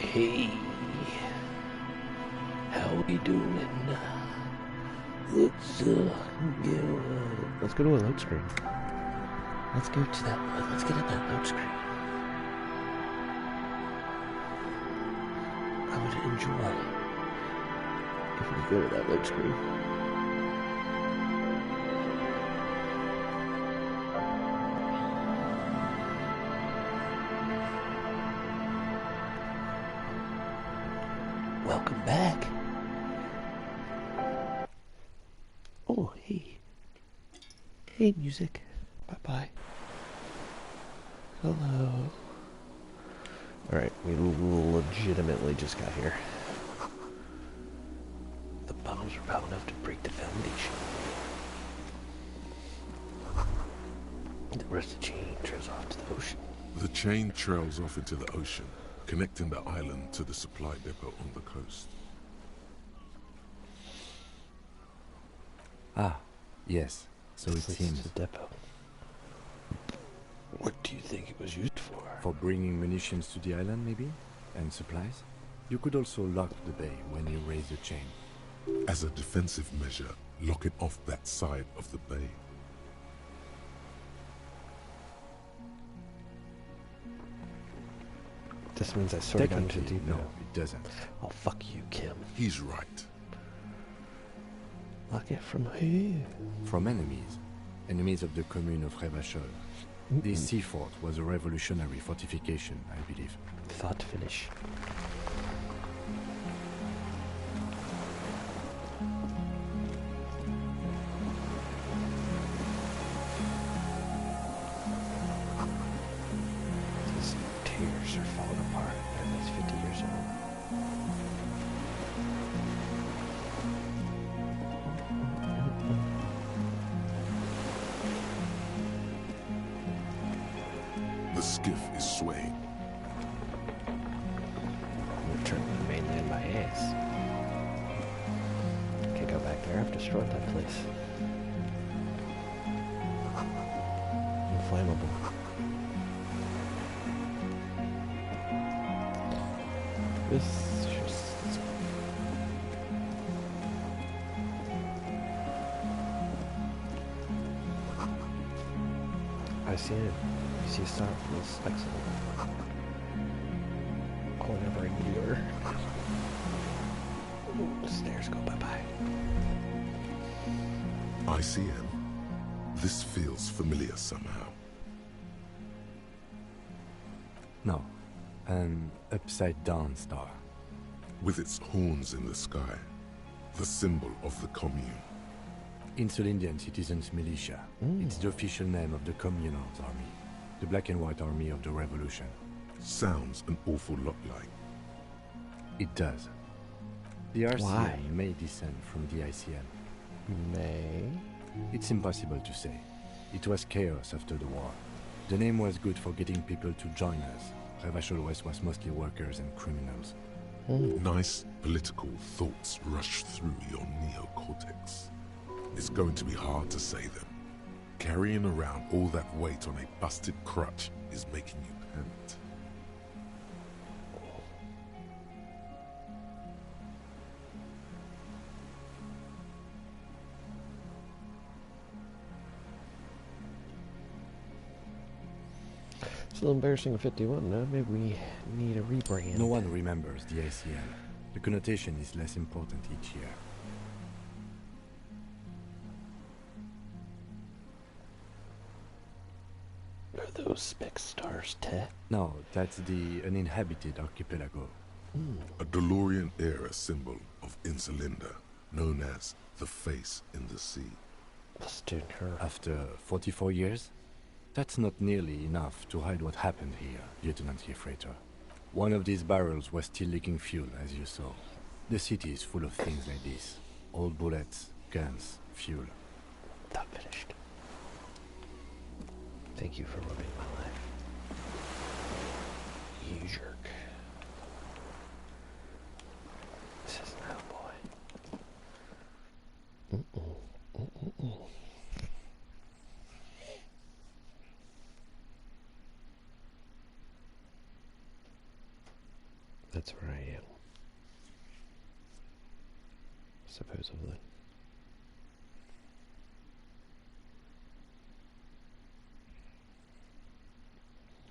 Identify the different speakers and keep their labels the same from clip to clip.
Speaker 1: Hey, how we doing? Let's go to a load screen. Let's go to that. Let's get at that load screen. I would enjoy if we go to that load screen. Welcome back. Oh, hey. Hey, music. Bye-bye. Hello. Alright, we legitimately just got here. The bombs are about enough to break the foundation. The rest of the chain trails off to the ocean.
Speaker 2: The chain trails off into the ocean, connecting the island to the supply depot on the coast.
Speaker 3: Ah, yes. So it seems.
Speaker 1: The depot. What do you think it was used for?
Speaker 3: For bringing munitions to the island, maybe? And supplies? You could also lock the bay when you raise the chain.
Speaker 2: As a defensive measure, lock it off that side of the bay.
Speaker 1: This means I sort of got into
Speaker 3: Technically,
Speaker 1: deep.
Speaker 3: no, it doesn't.
Speaker 1: Oh, fuck you, Kim.
Speaker 2: He's right.
Speaker 1: Lock it from who?
Speaker 3: From enemies. Enemies of the commune of Revachol. This sea fort was a revolutionary fortification, I believe.
Speaker 1: Thought to finish. These tears are falling apart. Everybody's 50 years old.
Speaker 2: The skiff is swaying.
Speaker 1: I'm returning to the mainland by ass. Can't go back there. I've destroyed that place. Inflammable. This just... I see it. You see a star with little specks on it. Whenever I meteor. Ooh, the stairs go bye-bye.
Speaker 2: I see him. This feels familiar somehow.
Speaker 3: No, an upside-down star.
Speaker 2: With its horns in the sky, the symbol of the commune.
Speaker 3: Insulindian Citizens Militia. It's the official name of the Communards Army. The black and white army of the revolution.
Speaker 2: Sounds an awful lot like.
Speaker 3: It does. The RCM
Speaker 1: Why?
Speaker 3: may descend from the ICM.
Speaker 1: May?
Speaker 3: It's impossible to say. It was chaos after the war. The name was good for getting people to join us. Revachol West was mostly workers and criminals.
Speaker 2: Nice political thoughts rush through your neocortex. It's going to be hard to say them. Carrying around all that weight on a busted crutch is making you pant.
Speaker 1: It's a little embarrassing in 51, no? Maybe we need a rebrand.
Speaker 3: No one remembers the ICM. The connotation is less important each year.
Speaker 1: Are those speck stars, Tet?
Speaker 3: No, that's the uninhabited archipelago.
Speaker 2: A DeLorean-era symbol of Insulinda, known as the face in the sea.
Speaker 1: Busted her.
Speaker 3: After 44 years? That's not nearly enough to hide what happened here, Lieutenant Gefreiter. One of these barrels was still leaking fuel, as you saw. The city is full of things like this. Old bullets, guns, fuel.
Speaker 1: Not finished. Thank you for ruining my life. You jerk. This is now, boy. That's where I am. Supposedly.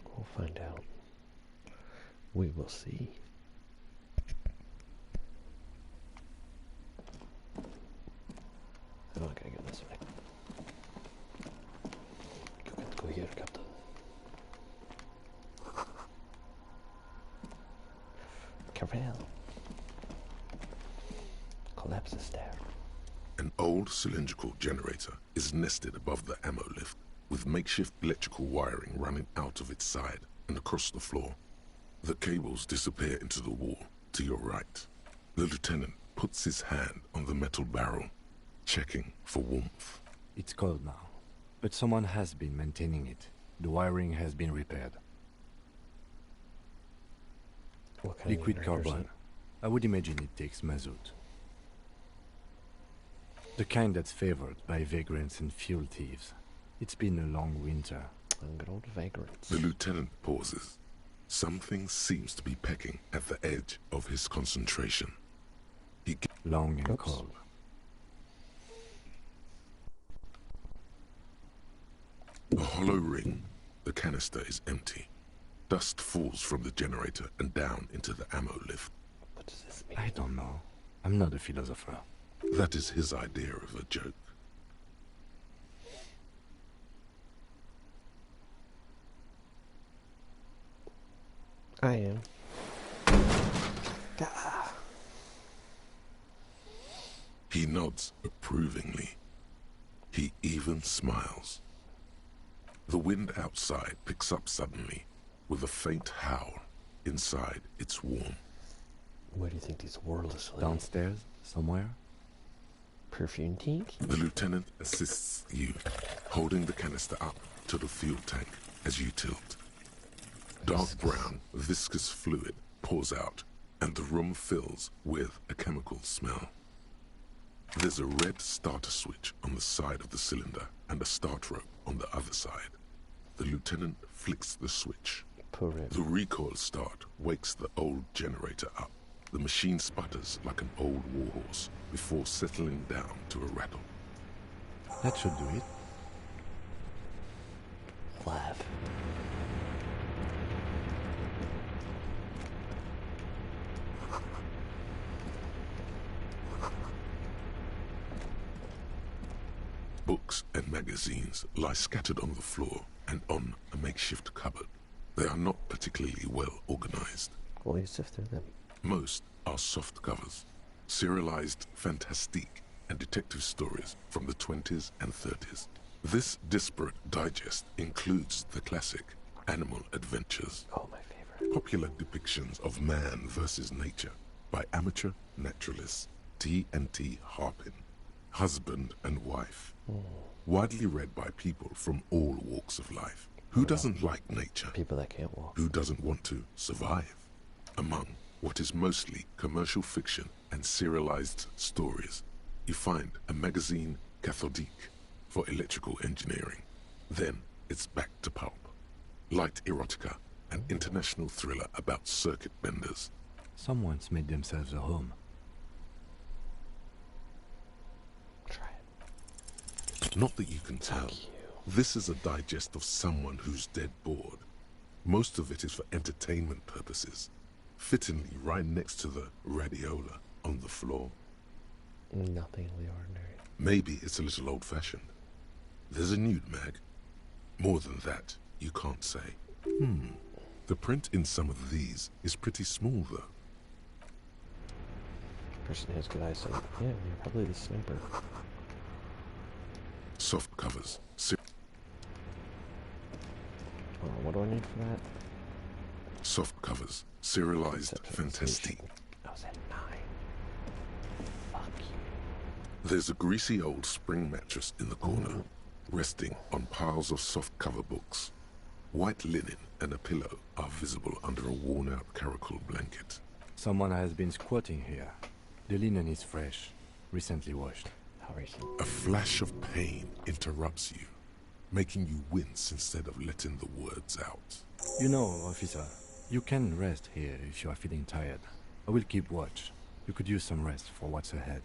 Speaker 1: We'll find out. We will see. I'm not gonna go this way. Go here, Captain. Carvel. Collapses there.
Speaker 2: An old cylindrical generator is nested above the ammo lift, with makeshift electrical wiring running out of its side and across the floor. The cables disappear into the wall to your right. The lieutenant puts his hand on the metal barrel, checking for warmth.
Speaker 3: It's cold now, but someone has been maintaining it. The wiring has been repaired.
Speaker 1: What kind
Speaker 3: Liquid
Speaker 1: of generator is
Speaker 3: carbon.
Speaker 1: it?
Speaker 3: I would imagine it takes mazout. The kind that's favored by vagrants and fuel thieves. It's been a long winter.
Speaker 1: And good old vagrants.
Speaker 2: The lieutenant pauses. Something seems to be pecking at the edge of his concentration.
Speaker 3: Long and
Speaker 1: Oops.
Speaker 3: cold.
Speaker 2: A hollow ring. The canister is empty. Dust falls from the generator and down into the ammo lift.
Speaker 1: What does this mean?
Speaker 3: I don't know. I'm not a philosopher.
Speaker 2: That is his idea of a joke.
Speaker 1: I am.
Speaker 2: He nods approvingly. He even smiles. The wind outside picks up suddenly, with a faint howl. Inside, it's warm.
Speaker 1: Where do you think these worlds live?
Speaker 3: Downstairs, somewhere?
Speaker 1: Perfume tank?
Speaker 2: The lieutenant assists you, holding the canister up to the fuel tank as you tilt. Dark brown, viscous fluid pours out, and the room fills with a chemical smell. There's a red starter switch on the side of the cylinder and a start rope on the other side. The lieutenant flicks the switch.
Speaker 1: Poor Rip.
Speaker 2: The recoil start wakes the old generator up. The machine sputters like an old warhorse before settling down to a rattle.
Speaker 3: That should do it.
Speaker 1: Laugh.
Speaker 2: Books and magazines lie scattered on the floor and on a makeshift cupboard. They are not particularly well organized.
Speaker 1: Well, you sift through them.
Speaker 2: Most are soft covers, serialized fantastique and detective stories from the 20s and 30s. This disparate digest includes the classic Animal Adventures,
Speaker 1: Oh, my favorite.
Speaker 2: popular depictions of man versus nature by amateur naturalists T&T Harpin, husband and wife, widely read by people from all walks of life. Who doesn't like nature?
Speaker 1: People that can't walk.
Speaker 2: Who doesn't want to survive? Among what is mostly commercial fiction and serialized stories, you find a magazine cathodique for electrical engineering. Then it's back to pulp. Light erotica, an international thriller about circuit benders.
Speaker 3: Someone's made themselves a home.
Speaker 1: Try it.
Speaker 2: Not that you can tell.
Speaker 1: Fuck you.
Speaker 2: This is a digest of someone who's dead bored. Most of it is for entertainment purposes, fittingly right next to the radiola on the floor.
Speaker 1: Nothing of the ordinary.
Speaker 2: Maybe it's a little old-fashioned. There's a nude mag. More than that, you can't say. The print in some of these is pretty small, though.
Speaker 1: Person who has good eyesight. Yeah, you're probably the sniper.
Speaker 2: Soft covers.
Speaker 1: Oh, what do I need for that?
Speaker 2: Soft covers. Serialized fantastique.
Speaker 1: I was at 9. Fuck you.
Speaker 2: There's a greasy old spring mattress in the corner, resting on piles of soft cover books. White linen and a pillow are visible under a worn-out caracal blanket.
Speaker 3: Someone has been squatting here. The linen is fresh, recently washed.
Speaker 1: How recent?
Speaker 2: A flash of pain interrupts you, making you wince instead of letting the words out.
Speaker 3: You know, officer, You can rest here if you are feeling tired. I will keep watch. You could use some rest for what's ahead.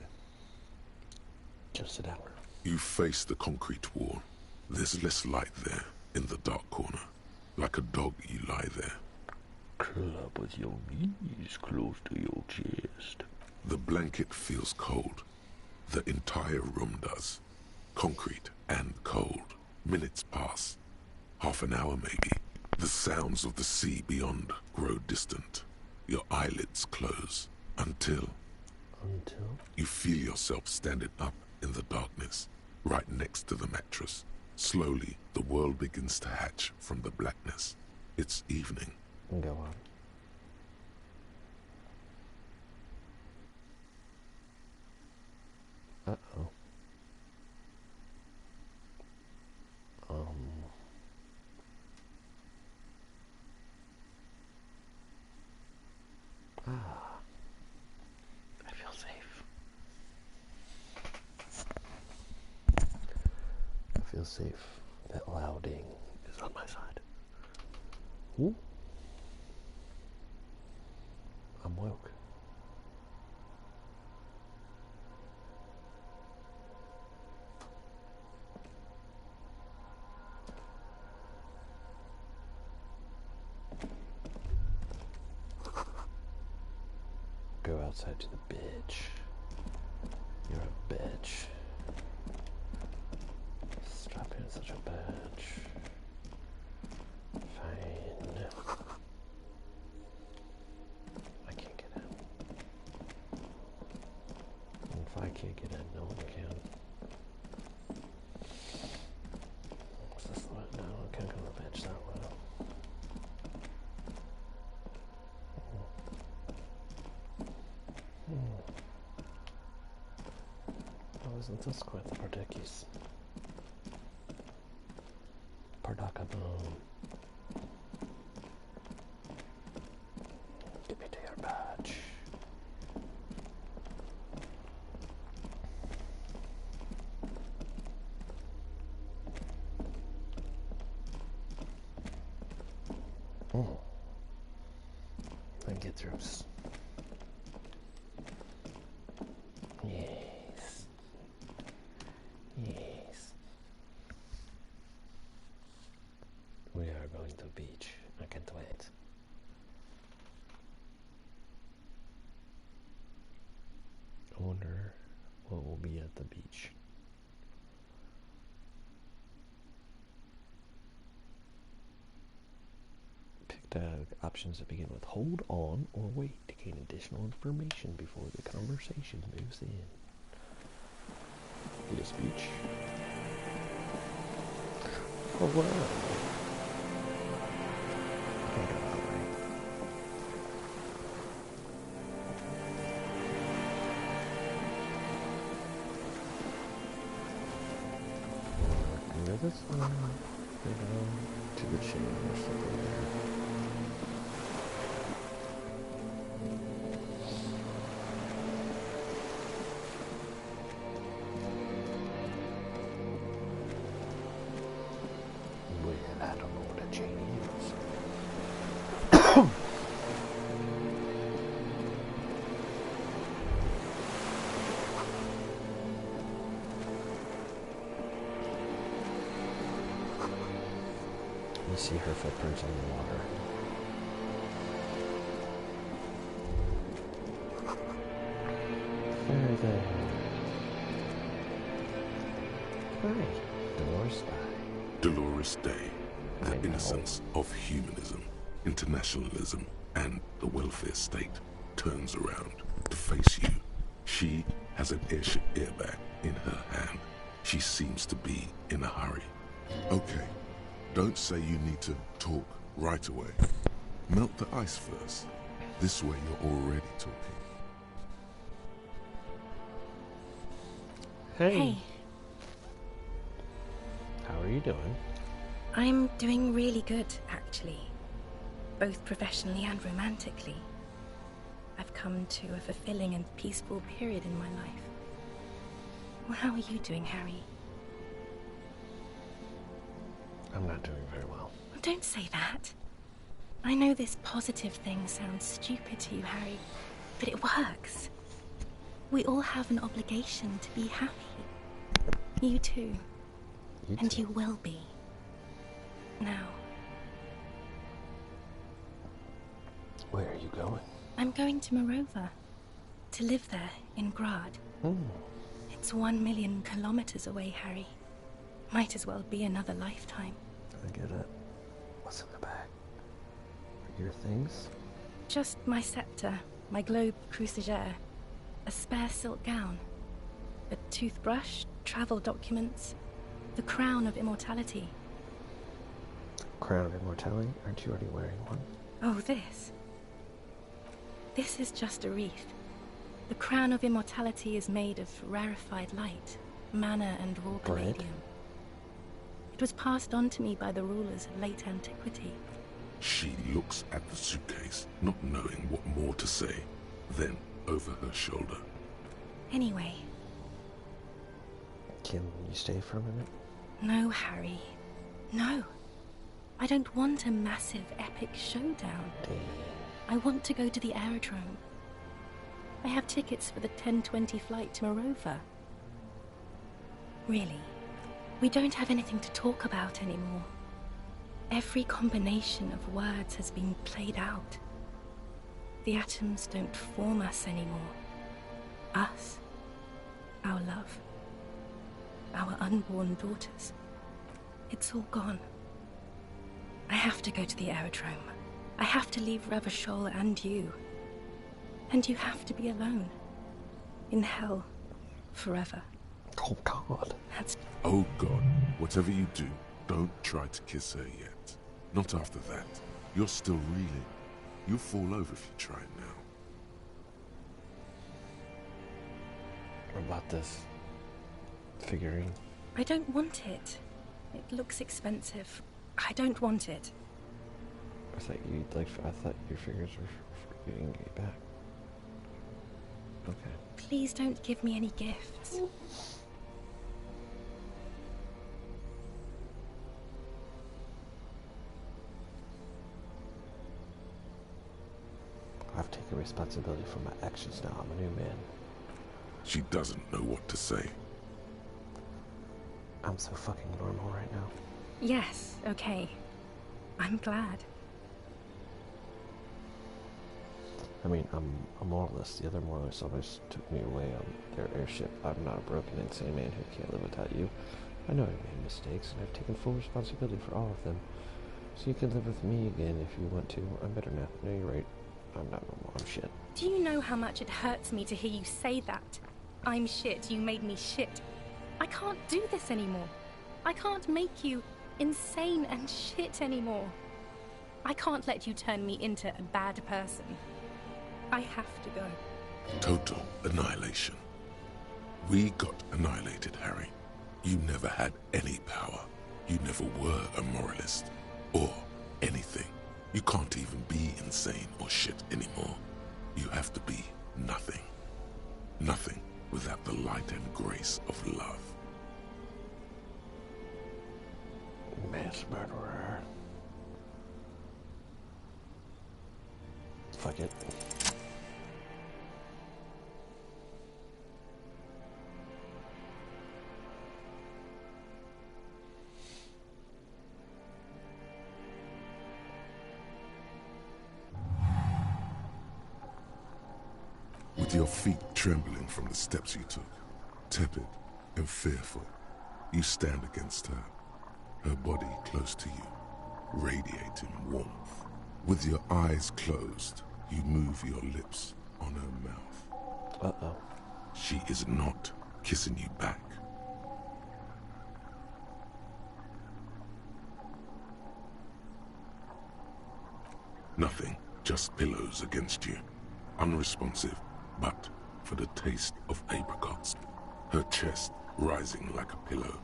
Speaker 1: Just an hour.
Speaker 2: You face the concrete wall. There's less light there, in the dark corner. Like a dog, you lie there.
Speaker 1: Curl up with your knees close to your chest.
Speaker 2: The blanket feels cold. The entire room does. Concrete and cold. Minutes pass. Half an hour maybe. The sounds of the sea beyond grow distant. Your eyelids close. Until you feel yourself standing up in the darkness, right next to the mattress. Slowly, the world begins to hatch from the blackness. It's evening.
Speaker 1: Go on. Uh-oh. I feel safe. I feel safe. That louding is on my side. Ooh. I'm woke. Go outside to the bitch. You're a bitch. Stop being such a bitch. Fine. I can't get in. And if I can't get in, no one can. What's this way? No, I can't go to the bitch that way. Oh, isn't this quite the Pardikis? Pardakaboom. Get me to your badge. And get through. Yes. Yes. We are going to the beach. I can't wait. I wonder what will be at the beach. Pick options that begin with hold on or wait to gain additional information before the conversation moves in. This beach. Oh wow. Can't go that way. Near this one, go down to the chain or something there. Well, I don't know what a chain is. You see her footprints on the water. Further. Hi, Dolores Day.
Speaker 2: Dolores Day, the innocence of humanism, internationalism, and the welfare state turns around to face you. She has an airship airbag in her hand. She seems to be in a hurry. Okay, don't say you need to talk right away. Melt the ice first. This way you're already talking.
Speaker 1: Hey. How are you doing?
Speaker 4: I'm doing really good, actually. Both professionally and romantically. I've come to a fulfilling and peaceful period in my life. Well, how are you doing, Harry?
Speaker 1: I'm not doing very well.
Speaker 4: Don't say that. I know this positive thing sounds stupid to you, Harry, but it works. We all have an obligation to be happy. You too. And you will be. Now.
Speaker 1: Where are you going?
Speaker 4: I'm going to Morova. To live there, in Grad. It's 1 million kilometers away, Harry. Might as well be another lifetime.
Speaker 1: I get it. What's in the bag? Your things?
Speaker 4: Just my scepter, my globe cruciger, a spare silk gown, a toothbrush, travel documents, the crown of immortality.
Speaker 1: Crown of immortality? Aren't you already wearing one?
Speaker 4: Oh, this. This is just a wreath. The crown of immortality is made of rarefied light, mana and raw palladium. It was passed on to me by the rulers of late antiquity.
Speaker 2: She looks at the suitcase, not knowing what more to say. Then, over her shoulder.
Speaker 4: Anyway.
Speaker 1: Can you stay for a minute?
Speaker 4: No, Harry. No. I don't want a massive, epic showdown. I want to go to the aerodrome. I have tickets for the 10:20 flight to Morova. Really, we don't have anything to talk about anymore. Every combination of words has been played out. The atoms don't form us anymore. Us. Our love. Our unborn daughters. It's all gone. I have to go to the aerodrome. I have to leave Revachol and you. And you have to be alone. In hell. Forever.
Speaker 1: Oh, God.
Speaker 4: That's...
Speaker 2: Oh, God. Whatever you do, don't try to kiss her yet. Not after that. You're still reeling. You'll fall over if you try it now.
Speaker 1: What about this figurine?
Speaker 4: I don't want it. It looks expensive. I don't want it.
Speaker 1: I thought your figures were getting it back. Okay.
Speaker 4: Please don't give me any gifts.
Speaker 1: I've taken responsibility for my actions now. I'm a new man.
Speaker 2: She doesn't know what to say.
Speaker 1: I'm so fucking normal right now.
Speaker 4: Yes, okay. I'm glad.
Speaker 1: I mean, I'm a moralist. The other moralists always took me away on their airship. I'm not a broken, insane man who can't live without you. I know I've made mistakes, and I've taken full responsibility for all of them. So you can live with me again if you want to. I'm better now. No, you're right. I'm not normal. I'm shit.
Speaker 4: Do you know how much it hurts me to hear you say that? I'm shit. You made me shit. I can't do this anymore. I can't make you insane and shit anymore. I can't let you turn me into a bad person. I have to go.
Speaker 2: Total annihilation. We got annihilated, Harry. You never had any power. You never were a moralist. Or anything. You can't even be insane or shit anymore. You have to be nothing. Nothing without the light and grace of love.
Speaker 1: Mass murderer. Fuck it.
Speaker 2: With your feet trembling from the steps you took, tepid and fearful, you stand against her, her body close to you, radiating warmth. With your eyes closed, you move your lips on her mouth.
Speaker 1: Uh-oh.
Speaker 2: She is not kissing you back. Nothing, just pillows against you, unresponsive, but for the taste of apricots. Her chest rising like a pillow,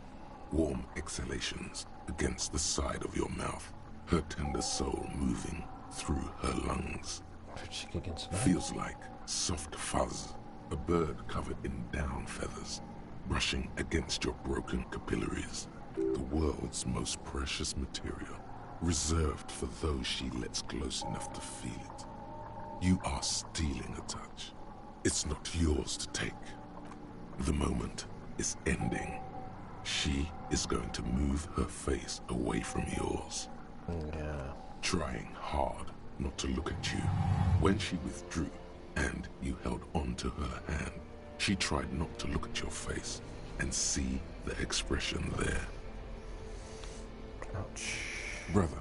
Speaker 2: warm exhalations against the side of your mouth, her tender soul moving through her lungs. Feels like soft fuzz, a bird covered in down feathers, brushing against your broken capillaries, the world's most precious material. reserved for those she lets close enough to feel it. You are stealing a touch. It's not yours to take. The moment is ending. She is going to move her face away from yours.
Speaker 1: Yeah.
Speaker 2: Trying hard not to look at you. When she withdrew and you held on to her hand, she tried not to look at your face and see the expression there.
Speaker 1: Ouch.
Speaker 2: Brother,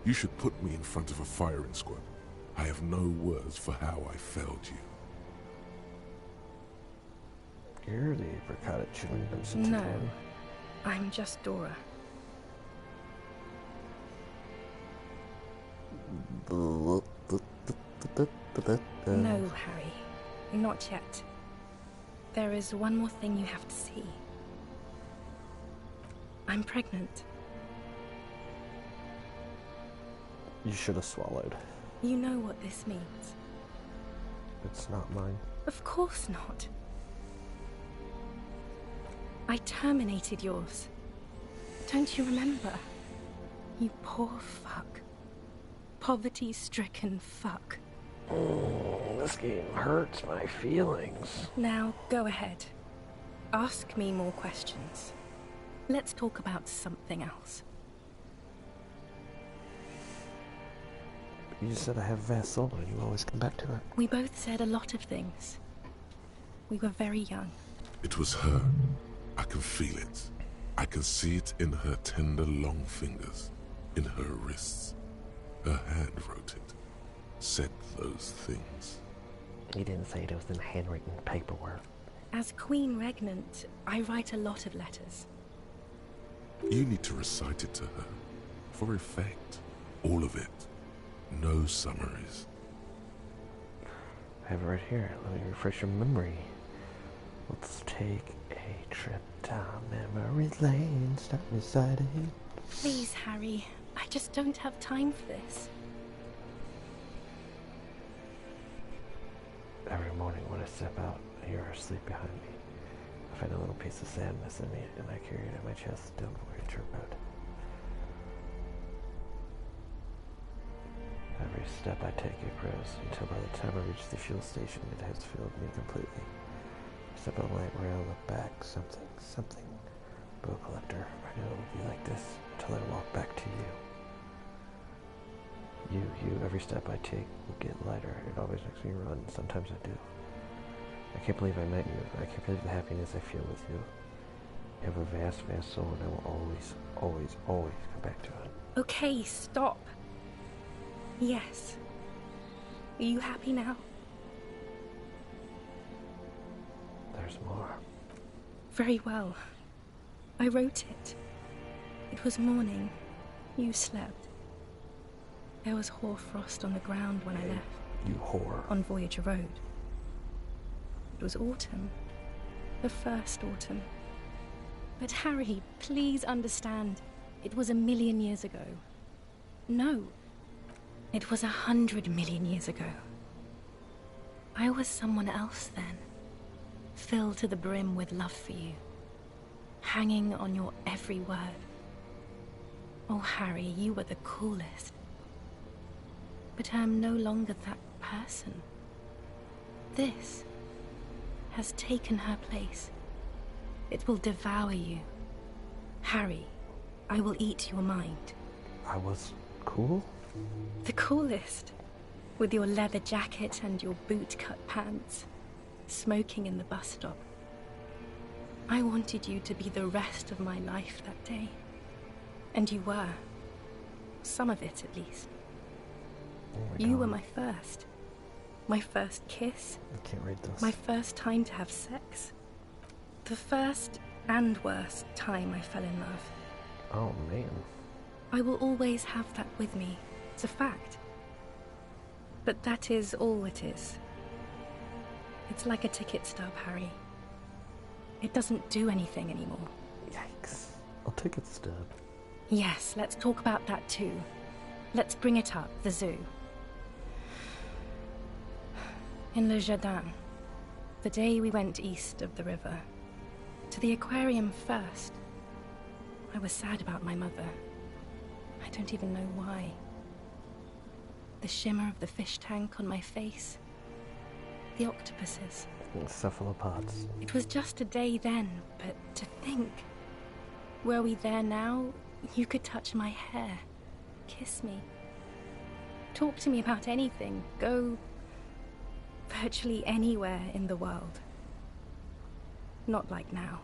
Speaker 2: you should put me in front of a firing squad. I have no words for how I failed you.
Speaker 1: You're the apricot at chewing gum since
Speaker 4: No,
Speaker 1: again.
Speaker 4: I'm just Dora. No, Harry, not yet. There is one more thing you have to see. I'm pregnant.
Speaker 1: You should have swallowed.
Speaker 4: You know what this means.
Speaker 1: It's not mine.
Speaker 4: Of course not. I terminated yours. Don't you remember? You poor fuck. Poverty-stricken fuck.
Speaker 1: This game hurts my feelings.
Speaker 4: Now, go ahead. Ask me more questions. Let's talk about something else.
Speaker 1: You said I have vast soul and you always come back to it.
Speaker 4: We both said a lot of things. We were very young.
Speaker 2: It was her. I can feel it. I can see it in her tender, long fingers, in her wrists. Her hand wrote it, said those things.
Speaker 1: You didn't say it was in handwritten paperwork.
Speaker 4: As Queen Regnant, I write a lot of letters.
Speaker 2: You need to recite it to her, for effect. All of it. No summaries.
Speaker 1: I have it right here. Let me refresh your memory. Let's take a trip down memory lane. Start reciting.
Speaker 4: Please, Harry. I just don't have time for this.
Speaker 1: Every morning when I step out, you are asleep behind me. I find a little piece of sadness in me, and I carry it in my chest. Don't worry, it's your boat. Every step I take, it grows, until by the time I reach the fuel station, it has filled me completely. I step on a light rail, look back, something. Boat collector, I knew it would be like this, until I walk back to you. You, every step I take will get lighter. It always makes me run. Sometimes I do. I can't believe I met you. I can't believe the happiness I feel with you. You have a vast, vast soul, and I will always, always, always come back to it.
Speaker 4: Okay, stop. Yes. Are you happy now?
Speaker 1: There's more.
Speaker 4: Very well. I wrote it. It was morning. You slept. There was hoarfrost on the ground when I left.
Speaker 1: You whore.
Speaker 4: On Voyager Road. It was autumn. The first autumn. But Harry, please understand. It was 1,000,000 years ago. No. It was 100 million years ago. I was someone else then. Filled to the brim with love for you. Hanging on your every word. Oh, Harry, you were the coolest. But I am no longer that person. This has taken her place. It will devour you. Harry, I will eat your mind.
Speaker 1: I was cool?
Speaker 4: The coolest. With your leather jacket and your boot-cut pants. Smoking in the bus stop. I wanted you to be the rest of my life that day. And you were. Some of it, at least.
Speaker 1: Oh my
Speaker 4: You
Speaker 1: God.
Speaker 4: were my first. My first kiss.
Speaker 1: I can't read this.
Speaker 4: My first time to have sex. The first and worst time I fell in love.
Speaker 1: Oh, man.
Speaker 4: I will always have that with me. It's a fact. But that is all it is. It's like a ticket stub, Harry. It doesn't do anything anymore.
Speaker 1: Yikes. I'll take it stub.
Speaker 4: Yes, let's talk about that too. Let's bring it up, the zoo. In Le Jardin, the day we went east of the river, to the aquarium first, I was sad about my mother. I don't even know why. The shimmer of the fish tank on my face. The octopuses.
Speaker 1: Cephalopods.
Speaker 4: It was just a day then, but to think. Were we there now, you could touch my hair, kiss me, talk to me about anything, go virtually anywhere in the world. Not like now.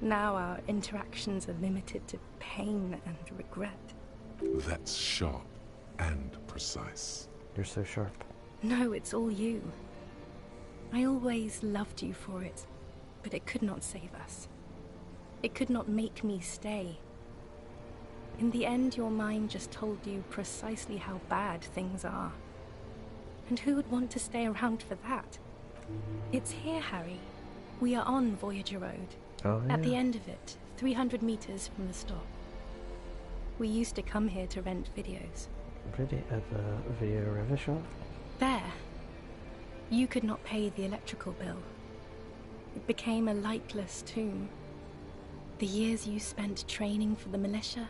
Speaker 4: Now our interactions are limited to pain and regret.
Speaker 2: That's sharp and precise.
Speaker 1: You're so sharp.
Speaker 4: No, it's all you. I always loved you for it, but it could not save us. It could not make me stay. In the end, your mind just told you precisely how bad things are. And who would want to stay around for that? It's here, Harry. We are on Voyager Road.
Speaker 1: Oh, yeah.
Speaker 4: At the end of it, 300 meters from the stop. We used to come here to rent videos.
Speaker 1: At the video rev shop?
Speaker 4: There. You could not pay the electrical bill. It became a lightless tomb. The years you spent training for the militia,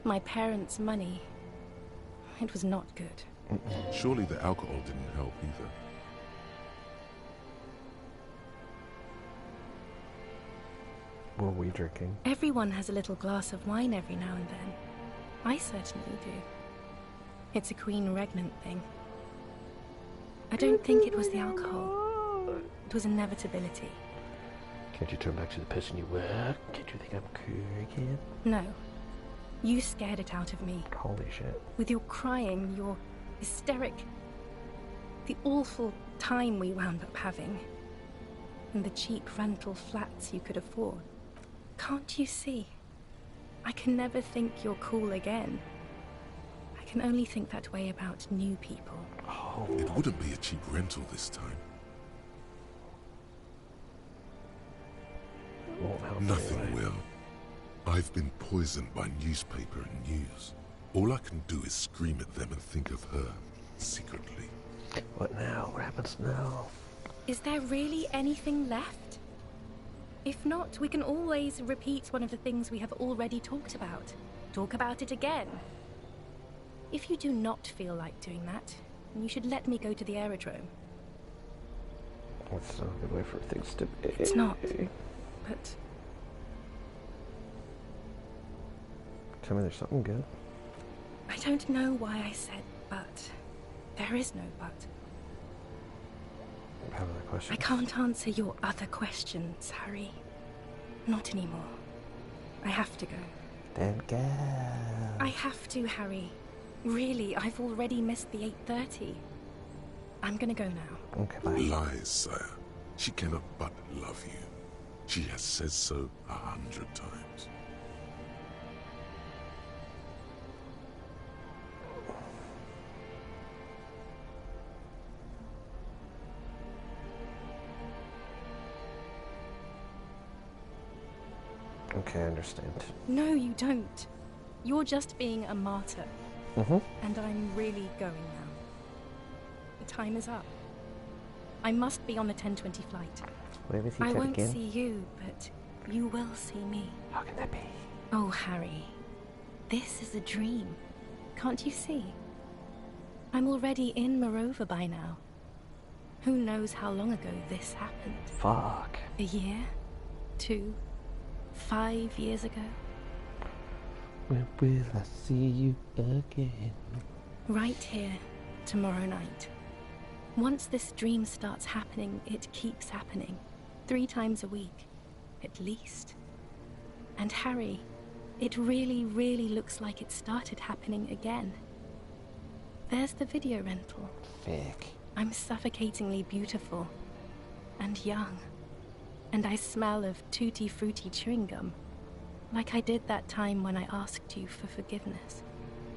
Speaker 4: my parents' money, it was not good.
Speaker 2: Surely the alcohol didn't help either.
Speaker 1: Were we drinking?
Speaker 4: Everyone has a little glass of wine every now and then. I certainly do. It's a queen regnant thing. I don't think it was the alcohol. It was inevitability.
Speaker 1: Can't you turn back to the person you were? Can't you think I'm cool again?
Speaker 4: No. You scared it out of me.
Speaker 1: Holy shit.
Speaker 4: With your crying, your hysteric, the awful time we wound up having, and the cheap rental flats you could afford. Can't you see? I can never think you're cool again. I can only think that way about new people.
Speaker 1: Oh.
Speaker 2: It wouldn't be a cheap rental this time.
Speaker 1: Won't help
Speaker 2: Nothing
Speaker 1: anyway.
Speaker 2: will. I've been poisoned by newspaper and news. All I can do is scream at them and think of her, secretly.
Speaker 1: What now? What happens now?
Speaker 4: Is there really anything left? If not, we can always repeat one of the things we have already talked about. Talk about it again. If you do not feel like doing that, you should let me go to the aerodrome.
Speaker 1: That's not a good way for things to be.
Speaker 4: It's not. But
Speaker 1: Tell me there's something good.
Speaker 4: I don't know why I said but. There is no but.
Speaker 1: I have another question.
Speaker 4: I can't answer your other questions, Harry. Not anymore. I have to go.
Speaker 1: Then go.
Speaker 4: I have to, Harry. Really, I've already missed the 8:30. I'm gonna go now.
Speaker 1: Okay, bye.
Speaker 2: Lies, sire. She cannot but love you. She has said so 100 times.
Speaker 1: Okay, I understand.
Speaker 4: No, you don't. You're just being a martyr.
Speaker 1: Mm-hmm.
Speaker 4: And I'm really going now. The time is up. I must be on the 10:20 flight.
Speaker 1: Maybe if you
Speaker 4: I
Speaker 1: said
Speaker 4: won't
Speaker 1: again.
Speaker 4: see you, but you will see me.
Speaker 1: How can that be?
Speaker 4: Oh, Harry. This is a dream. Can't you see? I'm already in Morova by now. Who knows how long ago this happened?
Speaker 1: Fuck.
Speaker 4: A year? 2? 5 years ago?
Speaker 1: When will I see you again?
Speaker 4: Right here, tomorrow night. Once this dream starts happening, it keeps happening. 3 times a week, at least. And Harry, it really, really looks like it started happening again. There's the video rental.
Speaker 1: Fick.
Speaker 4: I'm suffocatingly beautiful. And young. And I smell of tutti frutti chewing gum. Like I did that time when I asked you for forgiveness.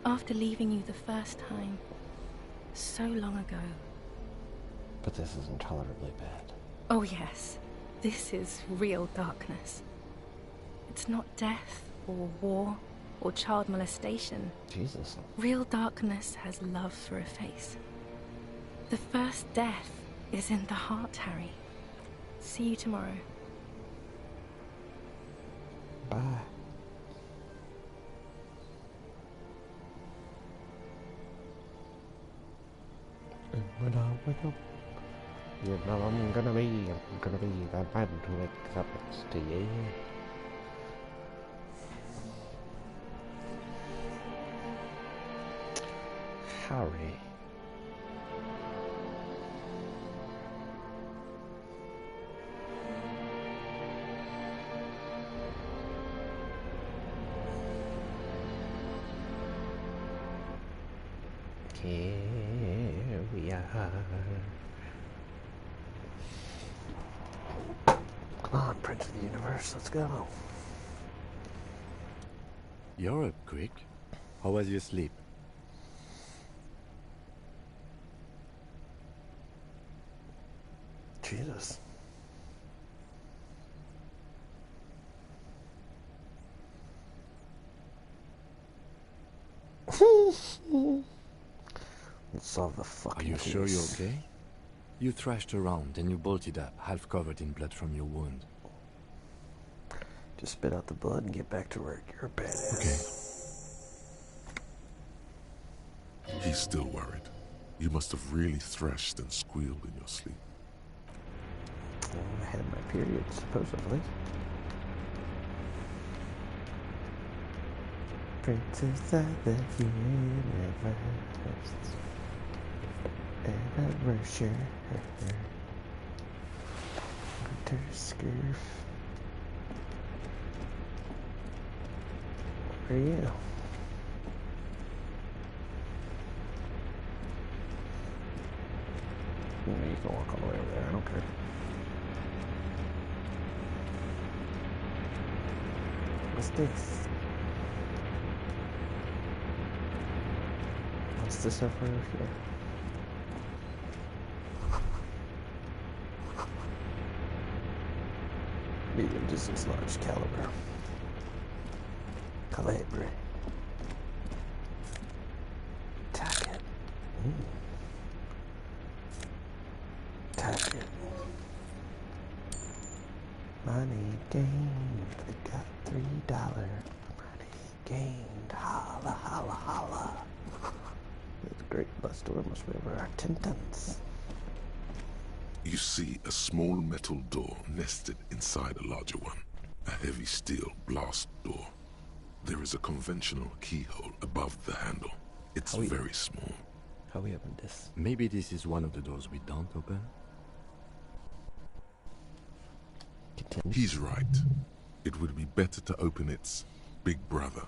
Speaker 4: After leaving you the first time. So long ago.
Speaker 1: But this is intolerably bad.
Speaker 4: Oh yes, this is real darkness. It's not death, or war, or child molestation.
Speaker 1: Jesus.
Speaker 4: Real darkness has love for a face. The first death is in the heart, Harry. See you tomorrow.
Speaker 1: Bye. When I wake up, you know I'm gonna be that man who wakes up next to you. Harry. Here we are. Come on, Prince of the Universe, let's go.
Speaker 3: You're up quick. How was your sleep?
Speaker 1: Jesus. Let's solve the
Speaker 3: Are
Speaker 1: fucking
Speaker 3: you
Speaker 1: case.
Speaker 3: sure you're okay? You thrashed around and you bolted up, half covered in blood from your wound.
Speaker 1: Just spit out the blood and get back to work. You're a badass.
Speaker 3: Okay.
Speaker 2: He's still worried. You must have really thrashed and squealed in your sleep.
Speaker 1: Well, I had my period, supposedly. Princess of the Universe. Anniversary. Winter scarf. Where are you? You can walk all the way over there, I don't care. What's this? What's this over here? Medium distance, large caliber. Calibre. Tack it. Tack it. Money gained. I got $3. Money gained. Holla, holla, holla. This great bus door must be over 10 tons.
Speaker 2: You see a small metal door nested inside a larger one. A heavy steel blast door. There is a conventional keyhole above the handle. It's very small.
Speaker 1: How we open this?
Speaker 3: Maybe this is one of the doors we don't open?
Speaker 1: Continue.
Speaker 2: He's right. It would be better to open its big brother.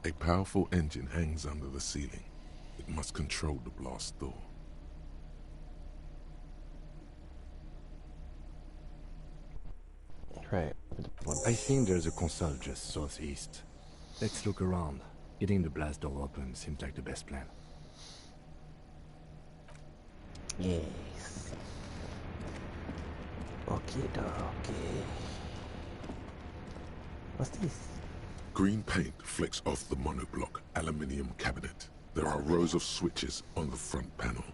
Speaker 2: A powerful engine hangs under the ceiling. It must control the blast door.
Speaker 1: Right.
Speaker 3: I think there's a console just southeast. Let's look around. Getting the blast door open seems like the best plan.
Speaker 1: Yes. Okay, dokie. What's this?
Speaker 2: Green paint flecks off the monoblock aluminium cabinet. There are rows of switches on the front panel,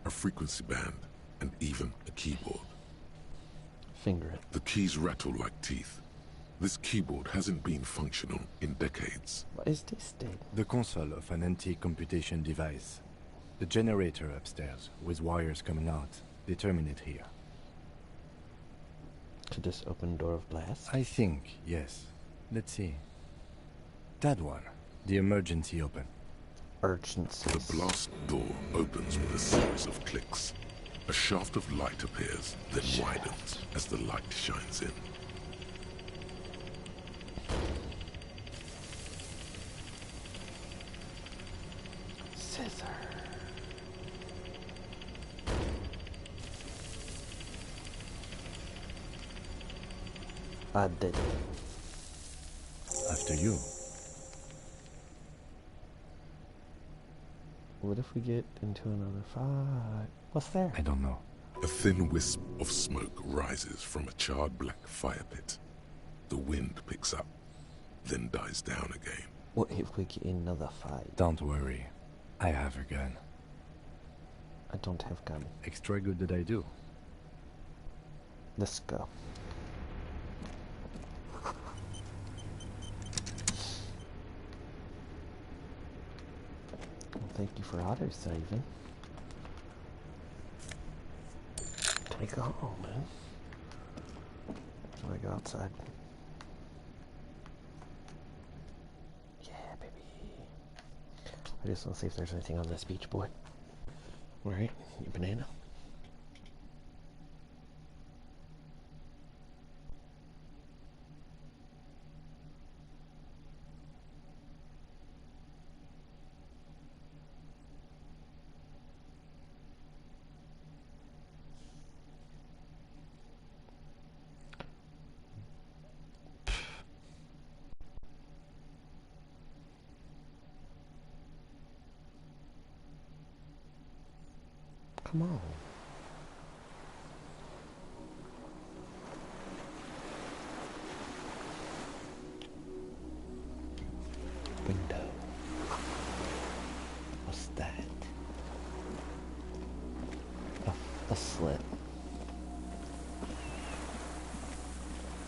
Speaker 2: a frequency band, and even a keyboard.
Speaker 1: Finger it.
Speaker 2: The keys rattle like teeth. This keyboard hasn't been functional in decades.
Speaker 1: What is this thing?
Speaker 3: The console of an antique computation device. The generator upstairs, with wires coming out. They terminate here.
Speaker 1: To this open door of blast?
Speaker 3: I think, yes. Let's see. That one. The emergency open.
Speaker 1: Urgency.
Speaker 2: The blast door opens with a series of clicks. A shaft of light appears, then widens as the light shines in.
Speaker 1: Scissor. I did it.
Speaker 3: After you.
Speaker 1: What if we get into another fight? What's there?
Speaker 3: I don't know.
Speaker 2: A thin wisp of smoke rises from a charred black fire pit. The wind picks up, then dies down again.
Speaker 1: What if we get in another fight?
Speaker 3: Don't worry. I have a gun.
Speaker 1: I don't have gun.
Speaker 3: Extra good that I do.
Speaker 1: Let's go. Well, thank you for auto-saving. Can we go home, man? Can I go outside? Yeah, baby. I just want to see if there's anything on this beach, boy. Alright, you banana? Come on. Window. What's that? A slit.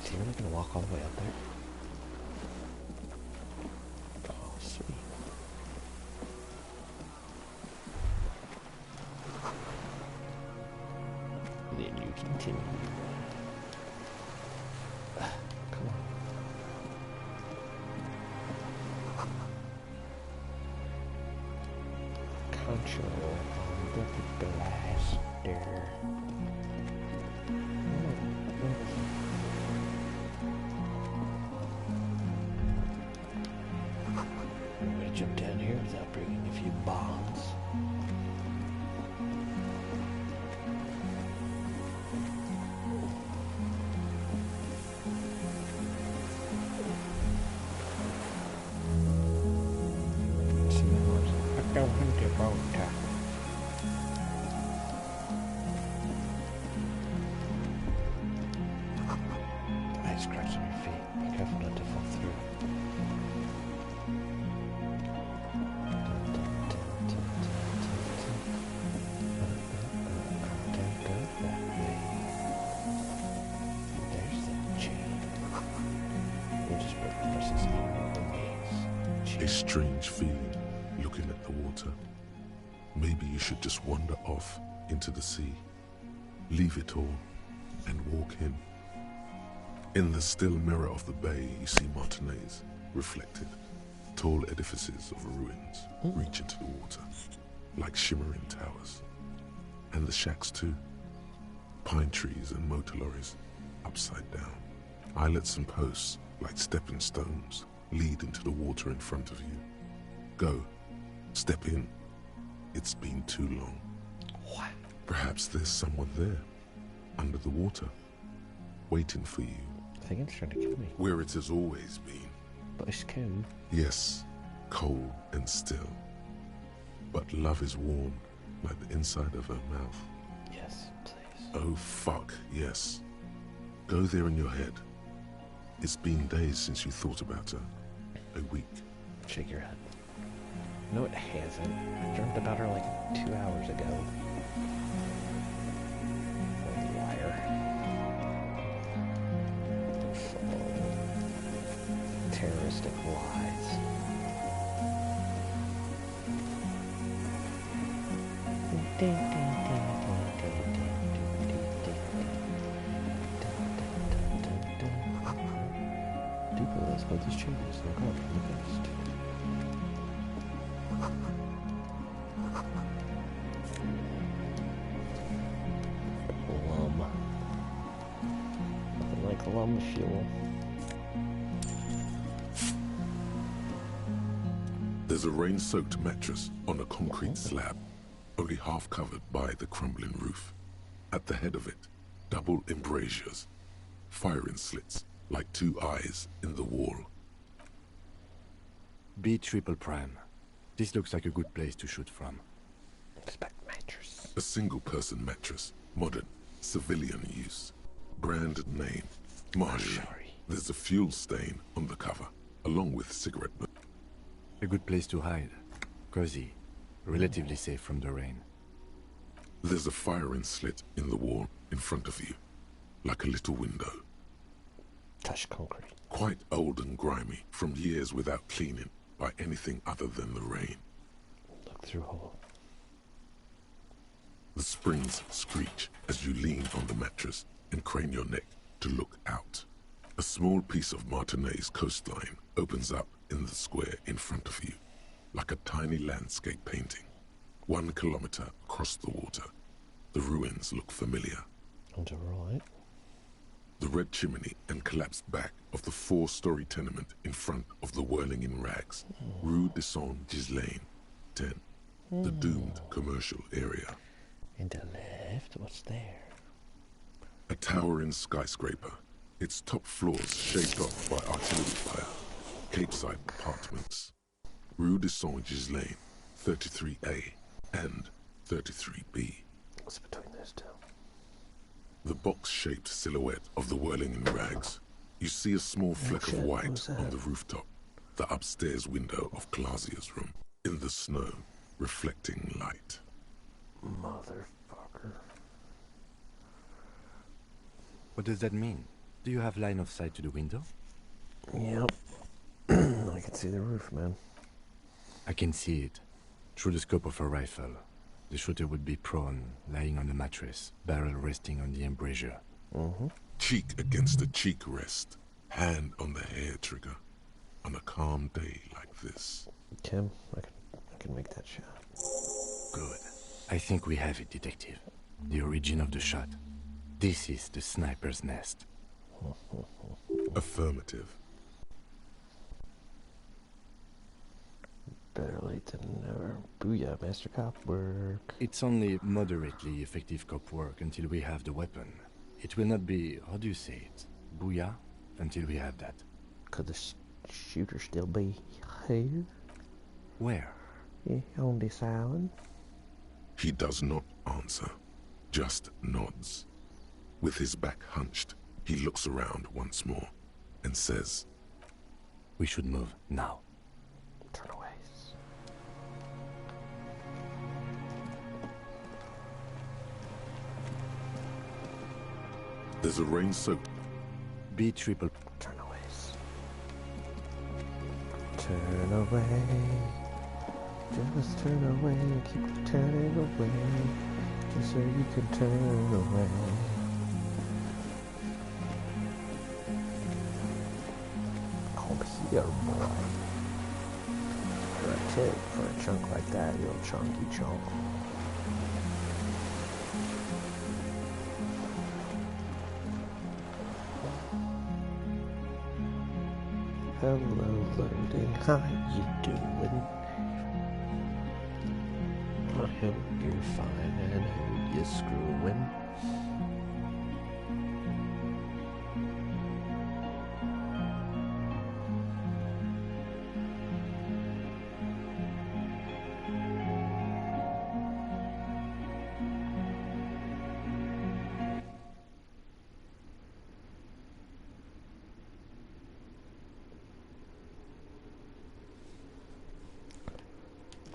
Speaker 1: Is he really gonna walk all the way up there? Oh, sweet. And then you continue. Come on. Control on the blaster. I'm gonna jump down here without bringing a few bombs. I don't want to boat. The ice cracks on your feet. Be careful not to fall through. Don't go that way. There's the chain. We'll just press this in.
Speaker 2: A strange feeling looking at the water. Maybe you should just wander off into the sea. Leave it all and walk in. In the still mirror of the bay, you see Martinez reflected. Tall edifices of ruins reach into the water, like shimmering towers. And the shacks too. Pine trees and motor lorries, upside down. Islets and posts, like stepping stones, lead into the water in front of you. Go. Step in. It's been too long.
Speaker 1: What?
Speaker 2: Perhaps there's someone there, under the water, waiting for you.
Speaker 1: I think it's trying to kill me.
Speaker 2: Where it has always been.
Speaker 1: But it's cool.
Speaker 2: Yes, cold and still. But love is warm, like the inside of her mouth.
Speaker 1: Yes, please.
Speaker 2: Oh fuck, yes. Go there in your head. It's been days since you thought about her. A week.
Speaker 1: Shake your head. No, it hasn't. I dreamt about her like 2 hours ago. Liar. Terroristic lies. People, let's hold these changes. They're gone from the best. Lum. Nothing like lum fuel.
Speaker 2: There's a rain-soaked mattress on a concrete slab, only half covered by the crumbling roof. At the head of it, double embrasures, firing slits like two eyes in the wall.
Speaker 3: B-Triple-Prime. This looks like a good place to shoot from.
Speaker 1: Expect mattress.
Speaker 2: A single-person mattress, modern, civilian use. Brand name, Marjorie.
Speaker 1: Sorry.
Speaker 2: There's a fuel stain on the cover, along with cigarette butt.
Speaker 3: A good place to hide. Cozy. Relatively safe from the rain.
Speaker 2: There's a firing slit in the wall in front of you, like a little window.
Speaker 1: Touch concrete.
Speaker 2: Quite old and grimy, from years without cleaning by anything other than the rain.
Speaker 1: Look through hole.
Speaker 2: The springs screech as you lean on the mattress and crane your neck to look out. A small piece of Martinez coastline opens up in the square in front of you, like a tiny landscape painting. 1 kilometer across the water, the ruins look familiar.
Speaker 1: On the right.
Speaker 2: The red chimney and collapsed back of the 4-story tenement in front of the Whirling in Rags, Rue de Saint-Ghislain, 10, the doomed commercial area.
Speaker 1: And the left, what's there?
Speaker 2: A towering skyscraper, its top floors shaved off by artillery fire. Capeside apartments. Rue de Saint-Ghislain, 33A and 33B.
Speaker 1: What's between those two?
Speaker 2: The box-shaped silhouette of the Whirling in Rags. You see a small fleck of white on the rooftop, the upstairs window of Clausia's room, in the snow, reflecting light.
Speaker 1: Motherfucker.
Speaker 3: What does that mean? Do you have line of sight to the window?
Speaker 1: Yep. I can see the roof, man.
Speaker 3: I can see it. Through the scope of a rifle. The shooter would be prone, lying on the mattress, barrel resting on the embrasure.
Speaker 2: Cheek against the cheek rest, hand on the hair trigger, on a calm day like this.
Speaker 1: Kim, I can make that shot.
Speaker 3: Good. I think we have it, Detective. The origin of the shot. This is the sniper's nest.
Speaker 2: Affirmative.
Speaker 1: Better late than never. Booyah, Master Cop work.
Speaker 3: It's only moderately effective cop work until we have the weapon. It will not be, how do you say it, booyah, until we have that.
Speaker 1: Could the shooter still be here?
Speaker 3: Where?
Speaker 1: Yeah, on this island.
Speaker 2: He does not answer, just nods. With his back hunched, he looks around once more and says,
Speaker 3: We should move now.
Speaker 1: Turn away.
Speaker 2: There's a rain-soaked
Speaker 3: B triple.
Speaker 1: Turn away. Turn away. Just turn away. Keep turning away. Just so you can turn away. Come here, boy. For a tip, for a chunk like that, you little chunky chunk. Hello, loading. How you doing? I hope you're fine and who you screwing.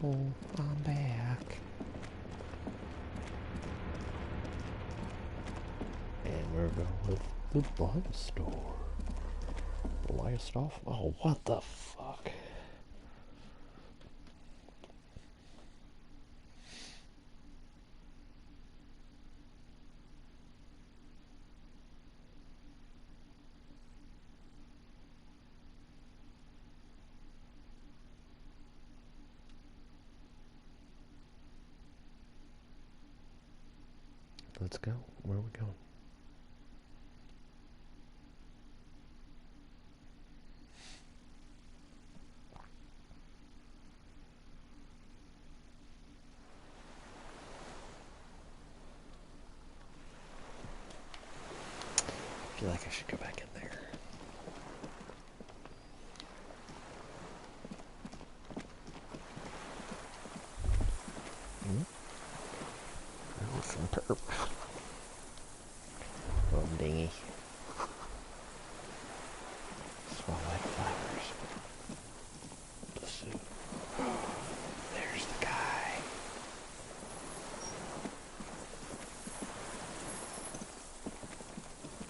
Speaker 1: Oh, I'm back. And we're going with the blind store. Last off? Oh, what the fuck? Let's go. Where are we going? I feel like I should go back in there. Some perp. Little dingy. Smell like flowers. The suit. There's the guy.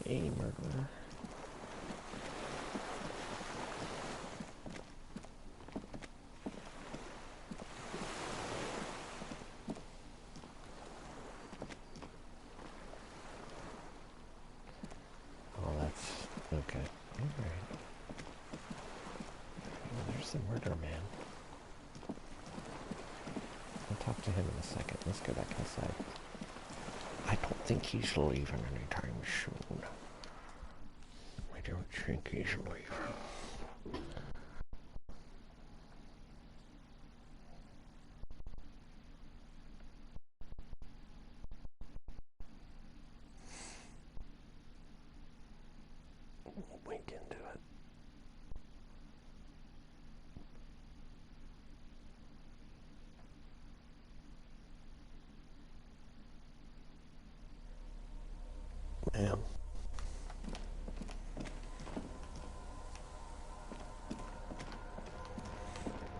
Speaker 1: Hey, murderer. him in a second. Let's go back outside. I don't think he's leaving anytime soon. I don't think he's leaving. Wink into it. Man.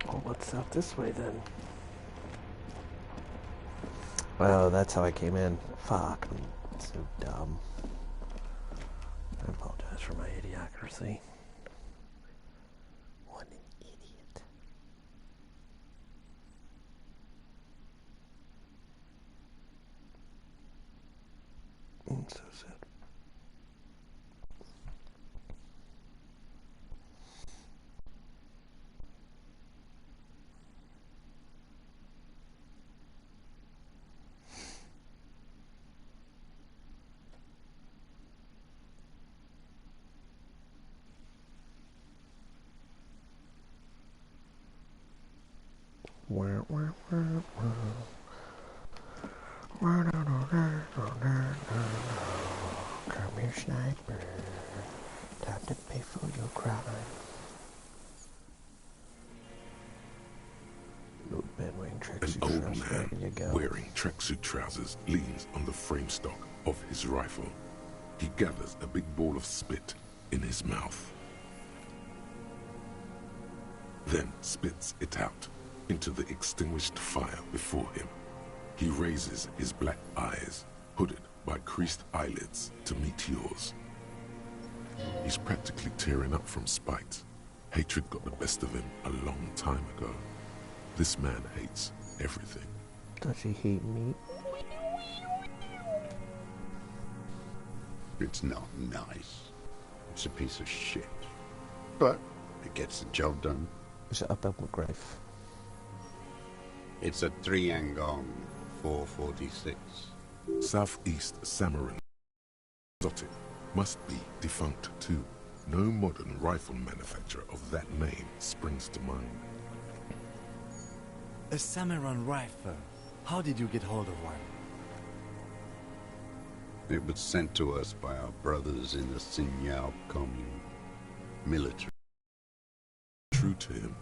Speaker 1: Oh, let's out this way then. Oh, that's how I came in. Fuck, I'm so dumb. I apologize for my idiocracy. What an idiot. So sad. Come here, sniper. Time to pay for your crime. Old man wearing tracksuit
Speaker 2: An old
Speaker 1: trousers.
Speaker 2: man
Speaker 1: There you go.
Speaker 2: wearing tracksuit trousers leans on the frame stock of his rifle. He gathers a big ball of spit in his mouth, then spits it out into the extinguished fire before him. He raises his black eyes, hooded by creased eyelids, to meet yours. He's practically tearing up from spite. Hatred got the best of him a long time ago. This man hates everything.
Speaker 1: Does he hate me?
Speaker 5: It's not nice. It's a piece of shit. But it gets the job done.
Speaker 1: Is it up McGriff?
Speaker 5: It's a 3-Angong 446.
Speaker 2: Southeast Samarin exotic must be defunct too. No modern rifle manufacturer of that name springs to mind.
Speaker 3: A Samaran rifle. How did you get hold of one?
Speaker 5: It was sent to us by our brothers in the Sinyao commune. Military.
Speaker 2: True to him,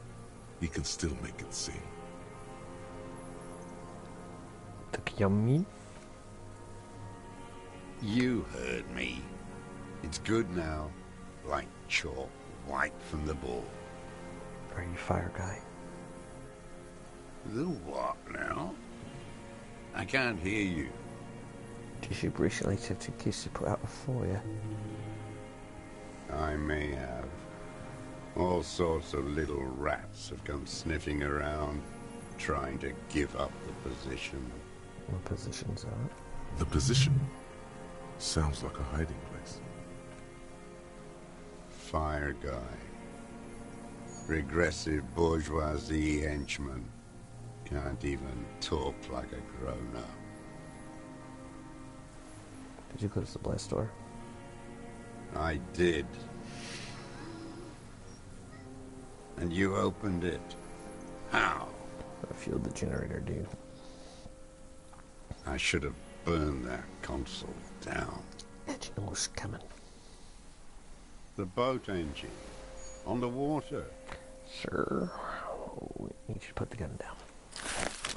Speaker 2: he can still make it sing.
Speaker 1: Yummy.
Speaker 5: You heard me. It's good now. Like chalk, white from the ball.
Speaker 1: Are you fire guy?
Speaker 5: The what now? I can't hear you.
Speaker 1: Did you recently tipped in case to put out a fire?
Speaker 5: I may have. All sorts of little rats have come sniffing around, trying to give up the position.
Speaker 1: What position's that?
Speaker 2: The position sounds like a hiding place.
Speaker 5: Fire guy. Regressive bourgeoisie henchman. Can't even talk like a grown-up.
Speaker 1: Did you close the blast door?
Speaker 5: I did. And you opened it. How?
Speaker 1: I fueled the generator, dude.
Speaker 5: I should have burned that console down.
Speaker 1: Engine was coming.
Speaker 5: The boat engine. On the water.
Speaker 1: Sir, oh, you should put the gun down.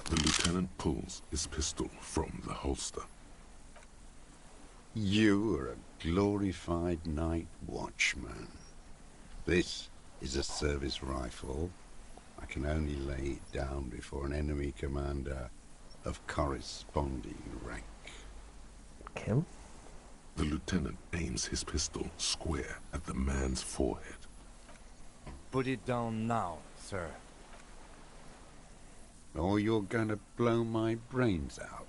Speaker 2: The lieutenant pulls his pistol from the holster.
Speaker 5: You are a glorified night watchman. This is a service rifle. I can only lay it down before an enemy commander of corresponding rank.
Speaker 1: Kim?
Speaker 2: The lieutenant aims his pistol square at the man's forehead.
Speaker 3: Put it down now, sir.
Speaker 5: Or you're gonna blow my brains out